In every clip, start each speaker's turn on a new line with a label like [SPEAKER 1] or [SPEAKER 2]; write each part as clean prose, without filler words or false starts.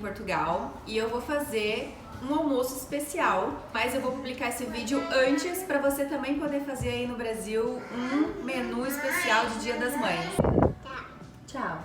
[SPEAKER 1] Portugal e eu vou fazer um almoço especial, mas eu vou publicar esse vídeo antes para você também poder fazer aí no Brasil um menu especial de Dia das Mães. Tchau!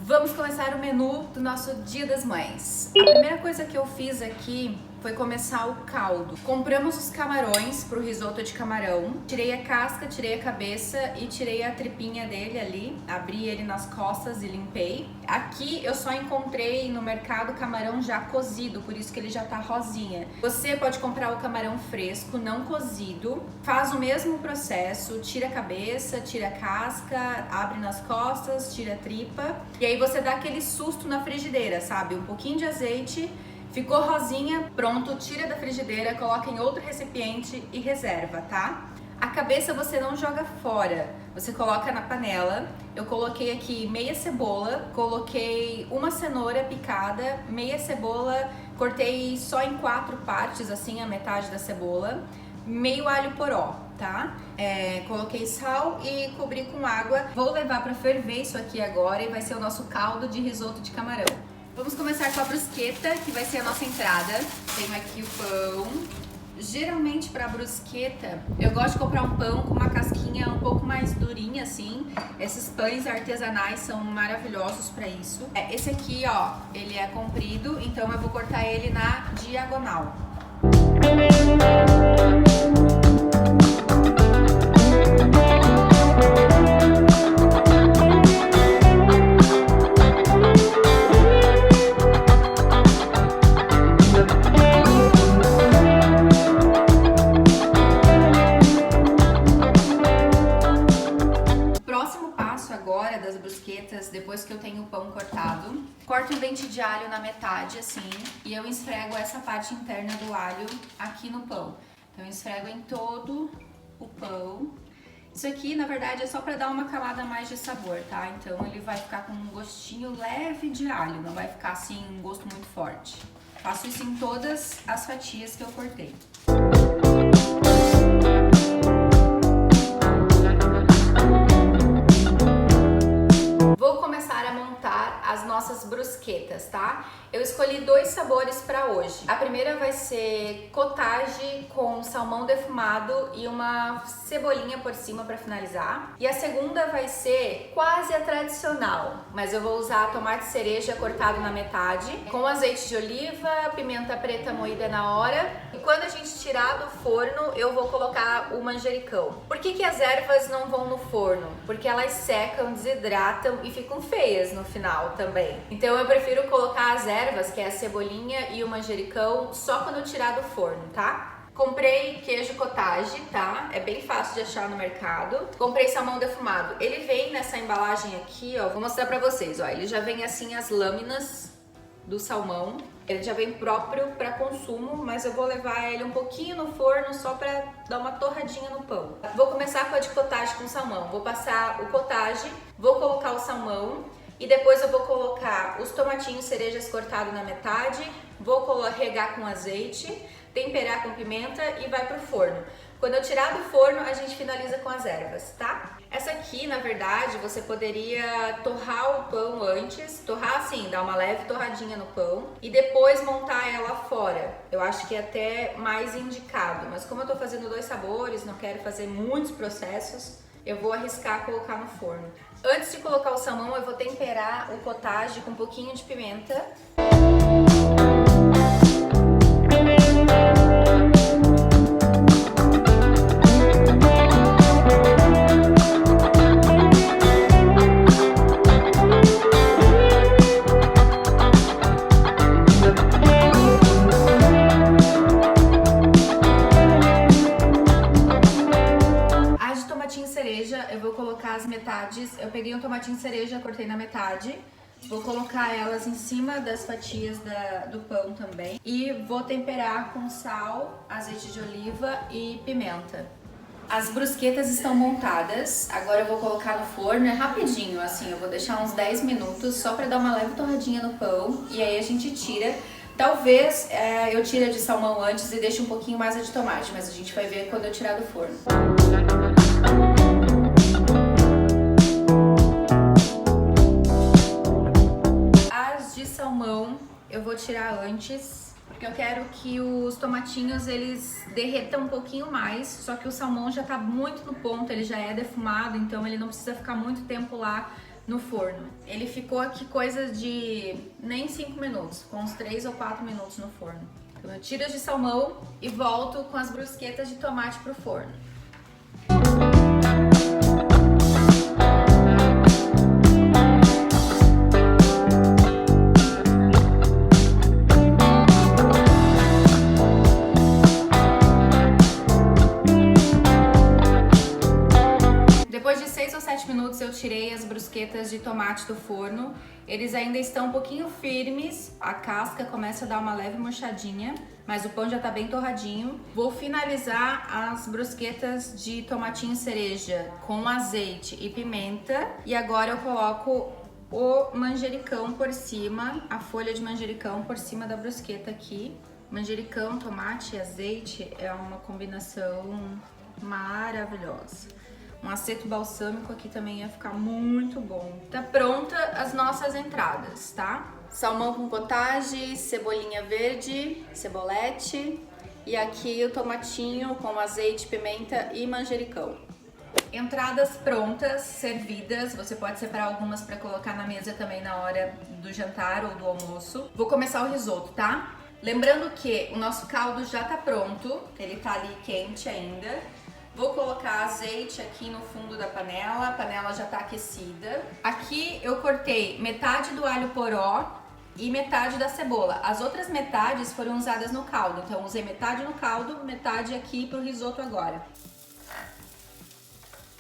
[SPEAKER 1] Vamos começar o menu do nosso Dia das Mães. A primeira coisa que eu fiz aqui foi começar o caldo. Compramos os camarões pro risoto de camarão. Tirei a casca, tirei a cabeça e tirei a tripinha dele ali. Abri ele nas costas e limpei. Aqui eu só encontrei no mercado camarão já cozido, por isso que ele já tá rosinha. Você pode comprar o camarão fresco, não cozido. Faz o mesmo processo, tira a cabeça, tira a casca, abre nas costas, tira a tripa. E aí você dá aquele susto na frigideira, sabe? Um pouquinho de azeite. Ficou rosinha, pronto, tira da frigideira, coloca em outro recipiente e reserva, tá? A cabeça você não joga fora, você coloca na panela. Eu coloquei aqui meia cebola, coloquei uma cenoura picada, meia cebola, cortei só em 4 partes, assim, a metade da cebola, meio alho poró, tá? Coloquei sal e cobri com água. Vou levar para ferver isso aqui agora e vai ser o nosso caldo de risoto de camarão. Vamos começar com a brusqueta, que vai ser a nossa entrada. Tenho aqui o pão. Geralmente para brusqueta, eu gosto de comprar um pão com uma casquinha um pouco mais durinha assim. Esses pães artesanais são maravilhosos para isso. Esse aqui, ó, ele é comprido, então eu vou cortar ele na diagonal. Das brusquetas, depois que eu tenho o pão cortado, corto um dente de alho na metade assim e eu esfrego essa parte interna do alho aqui no pão. Então eu esfrego em todo o pão. Isso aqui na verdade é só para dar uma camada a mais de sabor, tá? Então ele vai ficar com um gostinho leve de alho, não vai ficar assim um gosto muito forte. Faço isso em todas as fatias que eu cortei. As nossas brusquetas, tá? Eu escolhi 2 sabores para hoje. A primeira vai ser cottage com salmão defumado e uma cebolinha por cima para finalizar. E a segunda vai ser quase a tradicional, mas eu vou usar tomate cereja cortado na metade, com azeite de oliva, pimenta preta moída na hora. E quando a gente tirar do forno, eu vou colocar o manjericão. Por que as ervas não vão no forno? Porque elas secam, desidratam e ficam feias no final também. Então eu prefiro colocar as ervas, que é a cebolinha e o manjericão, só quando eu tirar do forno, tá? Comprei queijo cottage, tá? É bem fácil de achar no mercado. Comprei salmão defumado. Ele vem nessa embalagem aqui, ó. Vou mostrar pra vocês, ó. Ele já vem assim as lâminas do salmão. Ele já vem próprio para consumo, mas eu vou levar ele um pouquinho no forno só para dar uma torradinha no pão. Vou começar com a de cottage com salmão. Vou passar o cottage, vou colocar o salmão e depois eu vou colocar os tomatinhos cerejas cortados na metade, vou regar com azeite, temperar com pimenta e vai pro forno. Quando eu tirar do forno, a gente finaliza com as ervas, tá? Essa aqui, na verdade, você poderia torrar o pão antes, torrar assim, dar uma leve torradinha no pão e depois montar ela fora. Eu acho que é até mais indicado, mas como eu tô fazendo 2 sabores, não quero fazer muitos processos, eu vou arriscar colocar no forno. Antes de colocar o salmão, eu vou temperar o cottage com um pouquinho de pimenta. Eu vou colocar as metades, eu peguei um tomatinho cereja, cortei na metade, vou colocar elas em cima das fatias do pão também e vou temperar com sal, azeite de oliva e pimenta. As brusquetas estão montadas, agora eu vou colocar no forno, é rapidinho assim, eu vou deixar uns 10 minutos só para dar uma leve torradinha no pão e aí a gente tira. Talvez eu tire a de salmão antes e deixe um pouquinho mais a de tomate, mas a gente vai ver quando eu tirar do forno. eu vou tirar antes, porque eu quero que os tomatinhos eles derretam um pouquinho mais, só que o salmão já tá muito no ponto, ele já é defumado, então ele não precisa ficar muito tempo lá no forno. Ele ficou aqui coisa de nem 5 minutos, com uns 3 ou 4 minutos no forno. Então eu tiro as de salmão e volto com as brusquetas de tomate pro forno. Depois de 6 ou 7 minutos eu tirei as brusquetas de tomate do forno. Eles ainda estão um pouquinho firmes, a casca começa a dar uma leve murchadinha, mas o pão já tá bem torradinho. Vou finalizar as brusquetas de tomatinho cereja com azeite e pimenta. E agora eu coloco o manjericão por cima, a folha de manjericão por cima da brusqueta aqui. Manjericão, tomate e azeite é uma combinação maravilhosa. Um aceto balsâmico aqui também ia ficar muito bom. Tá pronta as nossas entradas, tá? Salmão com cottage, cebolinha verde, cebolete e aqui o tomatinho com azeite, pimenta e manjericão. Entradas prontas, servidas. Você pode separar algumas para colocar na mesa também na hora do jantar ou do almoço. Vou começar o risoto, tá? Lembrando que o nosso caldo já tá pronto, ele tá ali quente ainda. Vou colocar azeite aqui no fundo da panela, a panela já tá aquecida. Aqui eu cortei metade do alho poró e metade da cebola. As outras metades foram usadas no caldo, então usei metade no caldo, metade aqui pro risoto agora.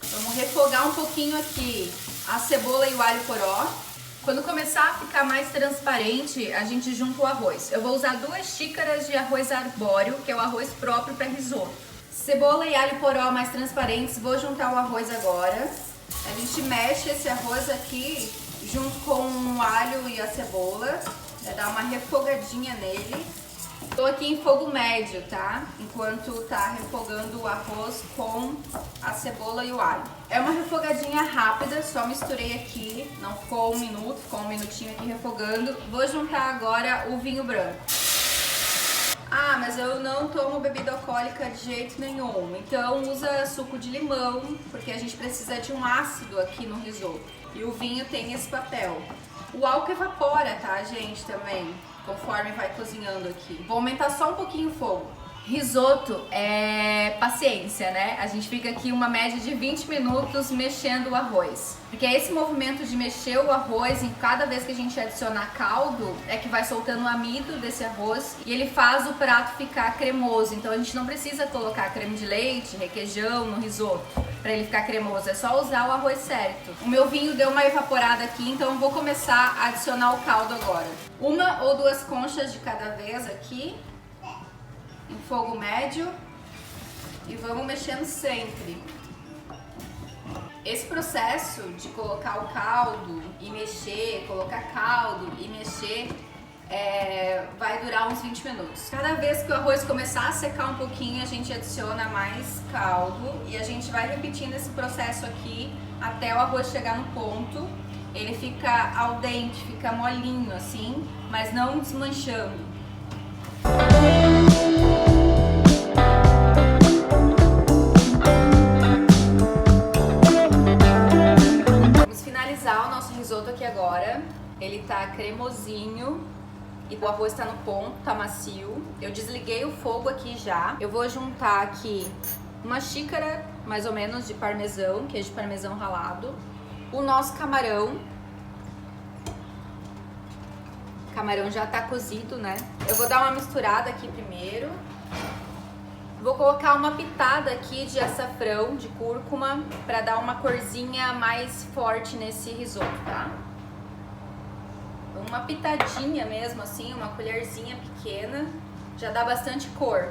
[SPEAKER 1] Vamos refogar um pouquinho aqui a cebola e o alho poró. Quando começar a ficar mais transparente, a gente junta o arroz. Eu vou usar 2 xícaras de arroz arbóreo, que é o arroz próprio para risoto. Cebola e alho poró mais transparentes, vou juntar o arroz agora. A gente mexe esse arroz aqui junto com o alho e a cebola, vai dar uma refogadinha nele. Tô aqui em fogo médio, tá? Enquanto tá refogando o arroz com a cebola e o alho. É uma refogadinha rápida, só misturei aqui, não ficou 1 minuto, ficou 1 minutinho aqui refogando. Vou juntar agora o vinho branco. Ah, mas eu não tomo bebida alcoólica de jeito nenhum, então usa suco de limão, porque a gente precisa de um ácido aqui no risoto. E o vinho tem esse papel. O álcool evapora, tá, gente, também, conforme vai cozinhando aqui. Vou aumentar só um pouquinho o fogo. Risoto é paciência, né? A gente fica aqui uma média de 20 minutos mexendo o arroz. Porque esse movimento de mexer o arroz em cada vez que a gente adicionar caldo é que vai soltando o amido desse arroz e ele faz o prato ficar cremoso. Então a gente não precisa colocar creme de leite, requeijão no risoto para ele ficar cremoso, é só usar o arroz certo. O meu vinho deu uma evaporada aqui, então eu vou começar a adicionar o caldo agora. 1 ou 2 conchas de cada vez aqui, em fogo médio, e vamos mexendo sempre. Esse processo de colocar o caldo e mexer, colocar caldo e mexer, vai durar uns 20 minutos. Cada vez que o arroz começar a secar um pouquinho, a gente adiciona mais caldo e a gente vai repetindo esse processo aqui até o arroz chegar no ponto. Ele fica al dente, fica molinho assim, mas não desmanchando. Vamos finalizar o nosso risoto aqui agora. Ele tá cremosinho e o arroz tá no ponto, tá macio. Eu desliguei o fogo aqui já. Eu vou juntar aqui 1 xícara, mais ou menos, de parmesão, queijo parmesão ralado. O nosso camarão. O camarão já tá cozido, né? Eu vou dar uma misturada aqui primeiro. Vou colocar uma pitada aqui de açafrão, de cúrcuma, pra dar uma corzinha mais forte nesse risoto, tá? Uma pitadinha mesmo, assim, uma colherzinha pequena, já dá bastante cor.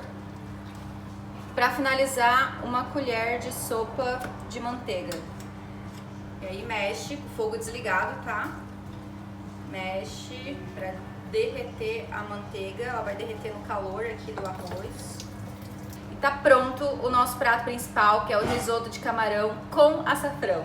[SPEAKER 1] Pra finalizar, 1 colher de sopa de manteiga. E aí mexe com o fogo desligado, tá? Mexe pra derreter a manteiga, ela vai derreter no calor aqui do arroz. E tá pronto o nosso prato principal, que é o risoto de camarão com açafrão.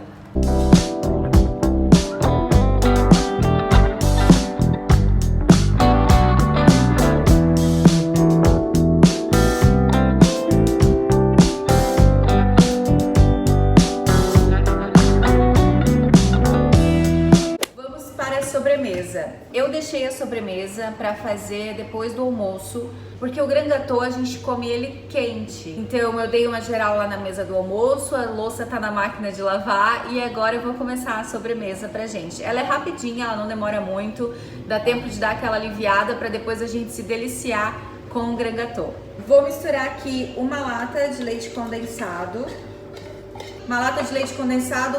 [SPEAKER 1] deixei a sobremesa para fazer depois do almoço, porque o Grand Gâteau a gente come ele quente. Então eu dei uma geral lá na mesa do almoço, a louça tá na máquina de lavar e agora eu vou começar a sobremesa pra gente. Ela é rapidinha, ela não demora muito, dá tempo de dar aquela aliviada para depois a gente se deliciar com o Grand Gâteau. Vou misturar aqui uma lata de leite condensado,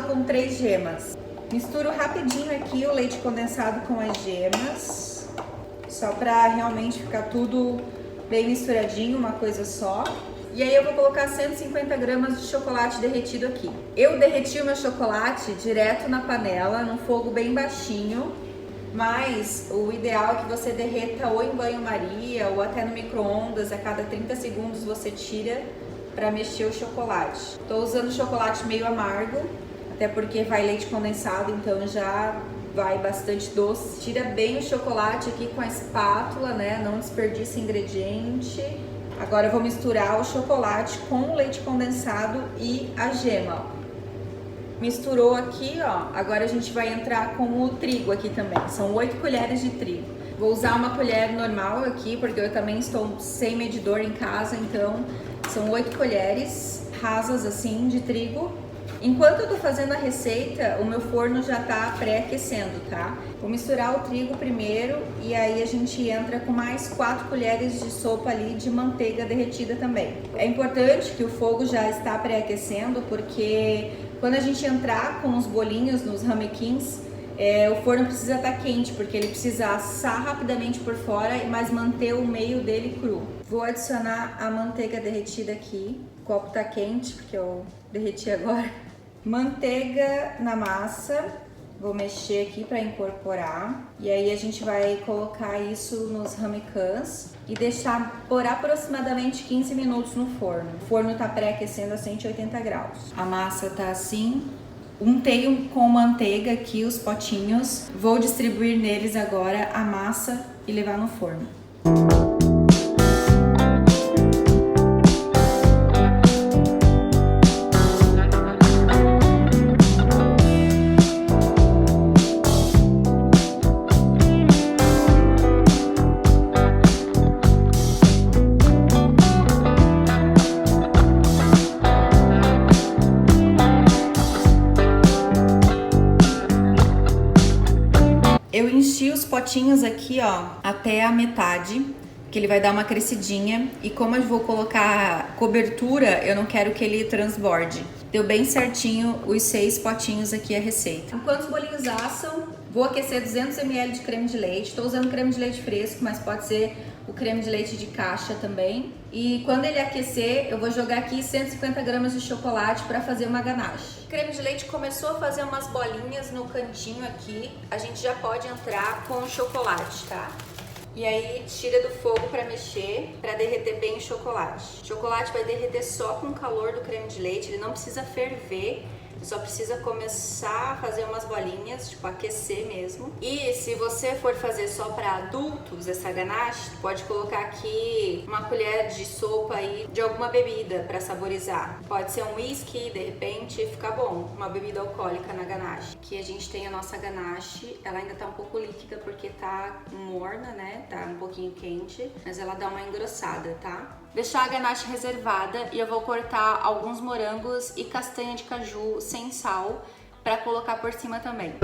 [SPEAKER 1] com 3 gemas. Misturo rapidinho aqui o leite condensado com as gemas, só para realmente ficar tudo bem misturadinho, uma coisa só. E aí eu vou colocar 150 gramas de chocolate derretido aqui. Eu derreti o meu chocolate direto na panela, num fogo bem baixinho, mas o ideal é que você derreta ou em banho-maria ou até no micro-ondas, a cada 30 segundos você tira para mexer o chocolate. Estou usando chocolate meio amargo, até porque vai leite condensado, então já vai bastante doce. Tira bem o chocolate aqui com a espátula, né? Não desperdiça ingrediente. Agora eu vou misturar o chocolate com o leite condensado e a gema. Misturou aqui, ó. Agora a gente vai entrar com o trigo aqui também. São 8 colheres de trigo. Vou usar uma colher normal aqui, porque eu também estou sem medidor em casa, então são 8 colheres rasas assim de trigo. Enquanto eu tô fazendo a receita, o meu forno já tá pré-aquecendo, tá? Vou misturar o trigo primeiro e aí a gente entra com mais 4 colheres de sopa ali de manteiga derretida também. É importante que o fogo já está pré-aquecendo, porque quando a gente entrar com os bolinhos nos ramequins, o forno precisa estar quente, porque ele precisa assar rapidamente por fora, mas manter o meio dele cru. Vou adicionar a manteiga derretida aqui. O copo tá quente, porque eu derreti agora. Manteiga na massa, vou mexer aqui para incorporar. E aí a gente vai colocar isso nos ramecãs e deixar por aproximadamente 15 minutos no forno. O forno tá pré-aquecendo a 180 graus. A massa tá assim. Untei com manteiga aqui os potinhos. Vou distribuir neles agora a massa e levar no forno. Eu enchi os potinhos aqui, ó, até a metade, que ele vai dar uma crescidinha. E como eu vou colocar cobertura, eu não quero que ele transborde. Deu bem certinho os 6 potinhos aqui a receita. Enquanto os bolinhos assam, vou aquecer 200 ml de creme de leite. Estou usando creme de leite fresco, mas pode ser o creme de leite de caixa também. E quando ele aquecer, eu vou jogar aqui 150 gramas de chocolate para fazer uma ganache. O creme de leite começou a fazer umas bolinhas no cantinho aqui. A gente já pode entrar com o chocolate, tá? E aí tira do fogo para mexer, para derreter bem o chocolate. O chocolate vai derreter só com o calor do creme de leite, ele não precisa ferver. Só precisa começar a fazer umas bolinhas, tipo aquecer mesmo. E se você for fazer só para adultos essa ganache, pode colocar aqui uma colher de sopa aí de alguma bebida para saborizar. Pode ser um whisky, de repente, fica bom. Uma bebida alcoólica na ganache. Aqui a gente tem a nossa ganache, ela ainda tá um pouco líquida porque tá morna, né? Tá um pouquinho quente, mas ela dá uma engrossada, tá? Deixar a ganache reservada e eu vou cortar alguns morangos e castanha de caju sem sal para colocar por cima também.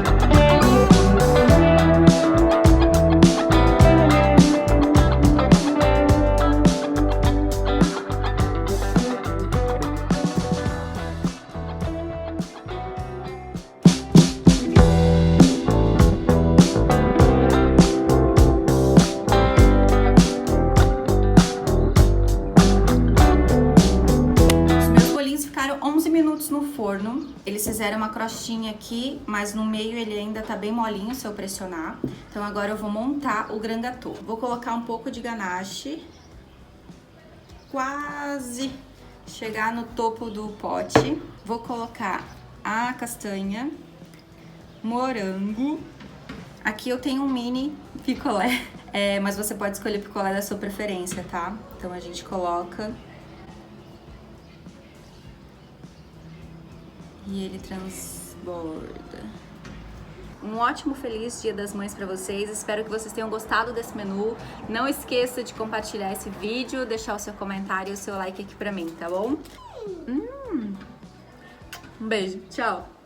[SPEAKER 1] No forno, eles fizeram uma crostinha aqui, mas no meio ele ainda tá bem molinho se eu pressionar. Então agora eu vou montar o Grand Gâteau. Vou colocar um pouco de ganache, quase chegar no topo do pote. Vou colocar a castanha, morango. Aqui eu tenho um mini picolé, mas você pode escolher o picolé da sua preferência, tá? Então a gente coloca e ele transborda. um ótimo feliz Dia das Mães pra vocês. Espero que vocês tenham gostado desse menu. Não esqueça de compartilhar esse vídeo, deixar o seu comentário e o seu like aqui pra mim, tá bom? Um beijo, tchau!